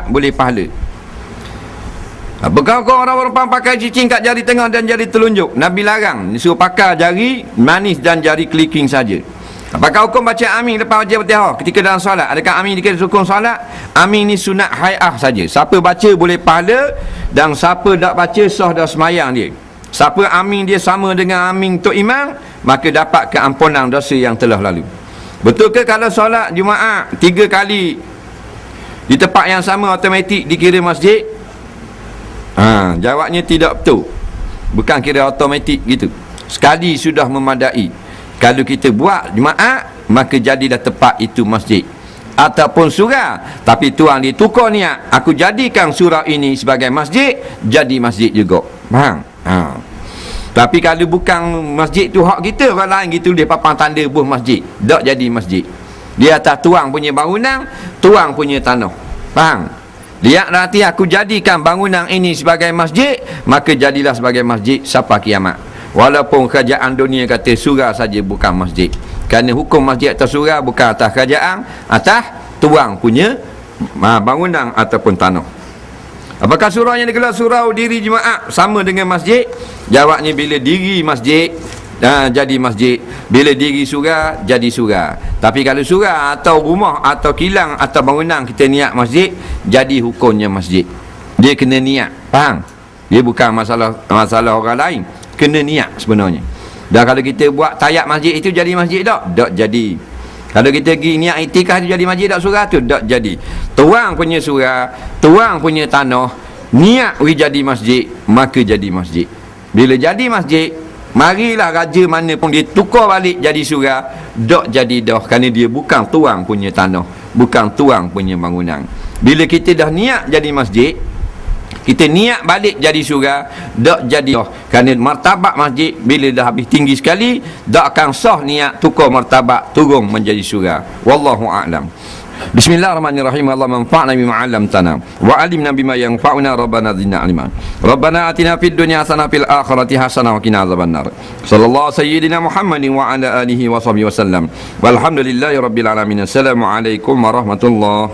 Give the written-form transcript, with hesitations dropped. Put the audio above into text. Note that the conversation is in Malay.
boleh pahala. Berkau-kau orang-orang pakai cicing kat jari tengah dan jari telunjuk. Nabi larang, disuruh pakai jari manis dan jari kelingking saja. Apakah hukum baca amin lepas wajib Fatihah ketika dalam solat? Adakah amin dikira rukun solat? Amin ni sunat hai'ah saja. Siapa baca boleh pahala, dan siapa tak baca sah dah semayang dia. Siapa amin dia sama dengan amin untuk imam, maka dapat keampunan dosa yang telah lalu. Betul ke kalau solat Jumaat 3 kali di tempat yang sama automatik dikira masjid? Jawabnya tidak betul. Bukan kira automatik gitu. Sekali sudah memadai. Kalau kita buat Jumaat, maka jadilah tempat itu masjid. Ataupun surau, tapi tuan dia tukar niat, aku jadikan surau ini sebagai masjid, jadi masjid juga. Faham? Tapi kalau bukan masjid tu hak kita, orang lain gitu dia papan tanda buah masjid, tak jadi masjid. Dia atas tuang punya bangunan, tuang punya tanah. Faham? Lihat nanti aku jadikan bangunan ini sebagai masjid, maka jadilah sebagai masjid sampai kiamat. Walaupun kerajaan dunia kata surau saja bukan masjid. Kerana hukum masjid atas surau bukan atas kerajaan, atas tuang punya bangunan ataupun tanah. Apakah surau yang digelar surau diri Jumaat sama dengan masjid? Jawabnya, bila diri masjid jadi masjid, bila diri surau jadi surau. Tapi kalau surau atau rumah atau kilang atau bangunan kita niat masjid, jadi hukumnya masjid. Dia kena niat. Faham? Dia bukan masalah orang lain, kena niat sebenarnya. Dan kalau kita buat tayak masjid itu jadi masjid tak? Tak jadi. Kalau kita pergi niat iktikaf itu jadi masjid tak surau tu? Tak jadi. Tuang punya surau, tuang punya tanah, niat jadi masjid, maka jadi masjid. Bila jadi masjid, marilah raja mana pun dia tukar balik jadi surau, tak jadi dah, kerana dia bukan tuang punya tanah, bukan tuang punya bangunan. Bila kita dah niat jadi masjid, kita niat balik jadi surau, tak jadi dah, kerana martabat masjid bila dah habis tinggi sekali, tak akan sah niat tukar martabat turun menjadi surau. Wallahu a'lam. Bismillahirrahmanirrahim. Allah manfa'na bima 'allamtana wa 'allimna bima yanfa'una. Rabbana zidna 'ilma. Rabbana atina fid dunya hasanah fil akhirati hasanah wa qina azabannar. Sallallahu sayyidina Muhammadin wa ala alihi wa sahbihi wasallam. Walhamdulillahi rabbil alamin. Assalamualaikum warahmatullahi